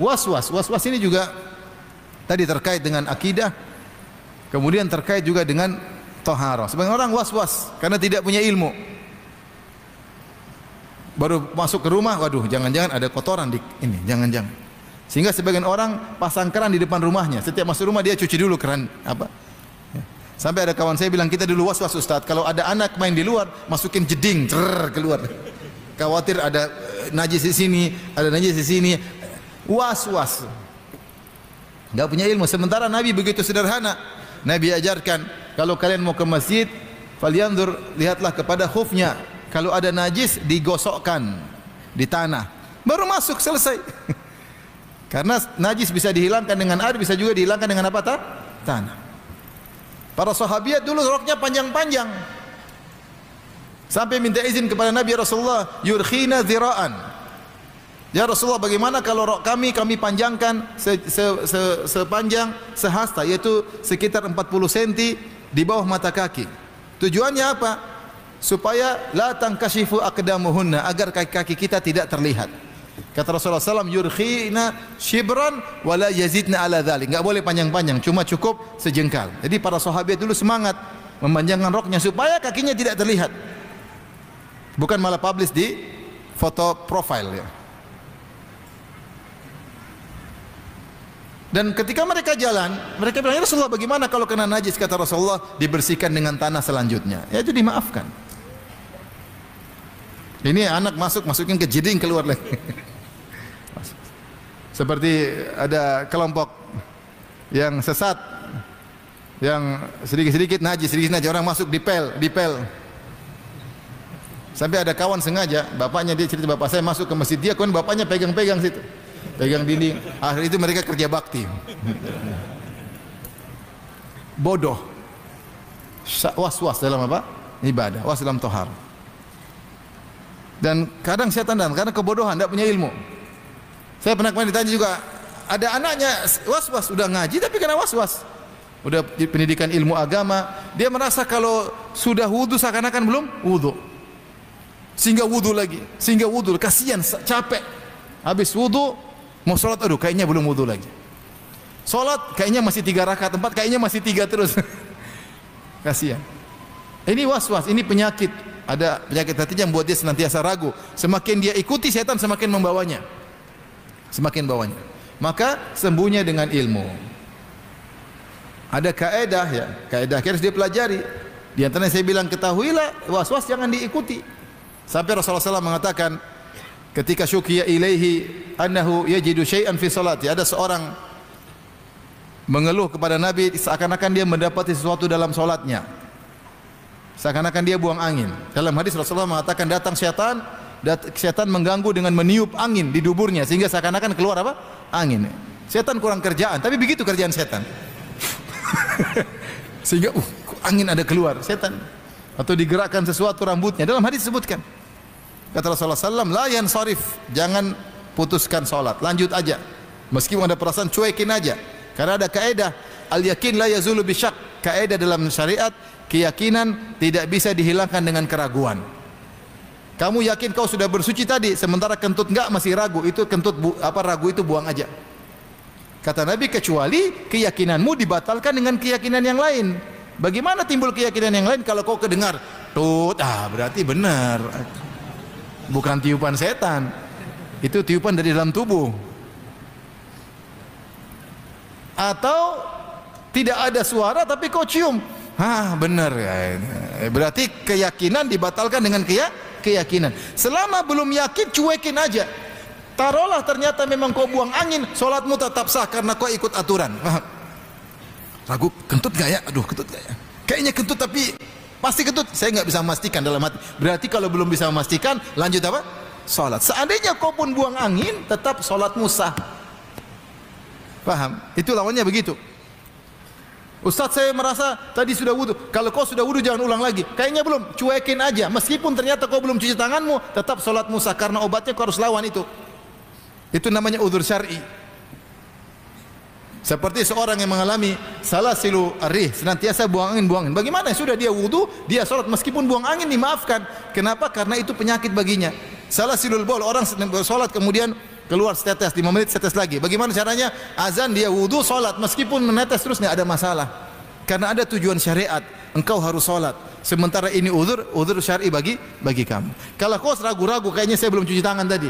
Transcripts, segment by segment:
was-was. Was-was ini juga tadi terkait dengan akidah, kemudian terkait juga dengan taharah. Sebagian orang was-was karena tidak punya ilmu. Baru masuk ke rumah, waduh, jangan-jangan ada kotoran di ini, jangan-jangan. Sehingga sebagian orang pasang keran di depan rumahnya. Setiap masuk rumah dia cuci dulu keran apa? Sampai ada kawan saya bilang, kita dulu was-was Ustaz, kalau ada anak main di luar, masukin jeding, keluar. Khawatir ada najis di sini, ada najis di sini. Was-was. Enggak punya ilmu. Sementara Nabi begitu sederhana. Nabi ajarkan, kalau kalian mau ke masjid, falyanzur, lihatlah kepada khufnya. Kalau ada najis, digosokkan di tanah. Baru masuk, selesai. Karena najis bisa dihilangkan dengan air, bisa juga dihilangkan dengan apa? Tanah. Para sahabiat dulu roknya panjang-panjang. Sampai minta izin kepada Nabi Rasulullah, yurkhina zira'an. Ya Rasulullah, bagaimana kalau rok kami panjangkan sepanjang sehasta, yaitu sekitar 40 cm di bawah mata kaki. Tujuannya apa? Supaya la tankashifu aqdamuhunna, agar kaki-kaki kita tidak terlihat. Kata Rasulullah SAW, yurkhina shibran wala yazidna ala dhalik. Enggak boleh panjang-panjang, cuma cukup sejengkal. Jadi para sahabat dulu semangat memanjangkan roknya supaya kakinya tidak terlihat. Bukan malah publish di foto profile ya. Dan ketika mereka jalan, mereka bilang, ya Rasulullah, bagaimana kalau kena najis? Kata Rasulullah, dibersihkan dengan tanah selanjutnya. Ya itu dimaafkan. Ini anak masukin ke jeding, keluar lagi. Seperti ada kelompok yang sesat, yang sedikit-sedikit najis, orang masuk dipel. Sampai ada kawan sengaja, bapaknya dia cerita, bapak saya masuk ke masjid dia, kemudian bapaknya pegang situ, pegang dinding. Akhir itu mereka kerja bakti. Bodoh, was-was dalam apa? Ibadah, was dalam tohar. Dan kadang setan karena kebodohan, tidak punya ilmu. Saya pernah kemarin ditanya juga, ada anaknya was-was, udah ngaji tapi kena was-was, udah di pendidikan ilmu agama, dia merasa kalau sudah wudu seakan-akan belum wudu, sehingga wudu, kasihan, capek, habis wudu mau sholat, aduh kayaknya belum wudu lagi, sholat kayaknya masih 3 rakaat, 4 kayaknya masih 3 terus. Kasihan. Ini was-was, ini penyakit. Ada penyakit hati yang membuat dia senantiasa ragu. Semakin dia ikuti setan, semakin membawanya. Maka sembuhnya dengan ilmu. Ada kaedah ya, kaedah harus dia pelajari. Di antaranya saya bilang, ketahuilah was-was jangan diikuti. Sampai Rasulullah SAW mengatakan, ketika syukiya ilaihi annahu yajidu syai'an fi salati, ada seorang mengeluh kepada Nabi seakan-akan dia mendapati sesuatu dalam salatnya. Seakan-akan dia buang angin. Dalam hadis Rasulullah mengatakan, datang setan mengganggu dengan meniup angin di duburnya sehingga seakan-akan keluar apa? Angin. Setan kurang kerjaan, tapi begitu kerjaan setan. Sehingga angin ada keluar, setan. Atau digerakkan sesuatu rambutnya. Dalam hadis disebutkan. Kata Rasulullah SAW, la yansarif, jangan putuskan salat, lanjut aja. Meskipun ada perasaan, cuekin aja. Karena ada kaedah, al-yakin la yazulu bisyak. Kaedah dalam syariat, keyakinan tidak bisa dihilangkan dengan keraguan. Kamu yakin kau sudah bersuci tadi, sementara kentut enggak, masih ragu, itu kentut ragu itu buang aja. Kata Nabi, kecuali keyakinanmu dibatalkan dengan keyakinan yang lain. Bagaimana timbul keyakinan yang lain kalau kau kedengar tut, berarti benar. Bukan tiupan setan. Itu tiupan dari dalam tubuh. Atau tidak ada suara tapi kau cium. Benar ya. Berarti keyakinan dibatalkan dengan keyakinan. Selama belum yakin, cuekin aja. Taruhlah ternyata memang kau buang angin, solatmu tetap sah karena kau ikut aturan. Ragu, kentut gak ya? Aduh, kentut gak ya? Kayaknya kentut tapi pasti kentut. Saya nggak bisa memastikan dalam hati. Berarti kalau belum bisa memastikan, lanjut apa? Salat. Seandainya kau pun buang angin, tetap salatmu sah. Paham? Itu lawannya begitu. Ustaz, saya merasa tadi sudah wudu. Kalau kau sudah wudu jangan ulang lagi. Kayaknya belum, cuekin aja. Meskipun ternyata kau belum cuci tanganmu, tetap salatmu sah karena obatnya kau harus lawan itu. Itu namanya udzur syar'i. Seperti seorang yang mengalami salasilu ar-rih, senantiasa buang angin. Bagaimana? Sudah dia wudu, dia salat meskipun buang angin dimaafkan. Kenapa? Karena itu penyakit baginya. Salasilul baul, orang salat kemudian keluar setetes, 5 menit setetes lagi. Bagaimana caranya? Azan dia wudu, salat, meskipun menetes terus tidak ada masalah. Karena ada tujuan syariat, engkau harus salat. Sementara ini uzur syar'i bagi kamu. Kalau kau ragu-ragu, kayaknya saya belum cuci tangan tadi.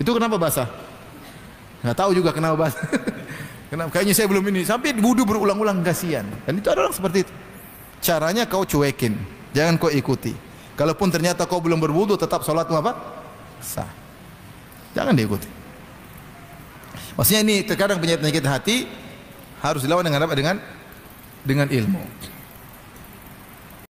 Itu kenapa basah? Enggak tahu juga kenapa basah. Kenapa? Kayaknya saya belum ini. Sampai wudu berulang-ulang, kasihan. Dan itu ada orang seperti itu. Caranya kau cuekin, jangan kau ikuti. Kalaupun ternyata kau belum berwudu, tetap salatmu apa? Sah. Jangan diikuti. Maksudnya ini terkadang penyakit hati harus dilawan dengan apa? Dengan ilmu.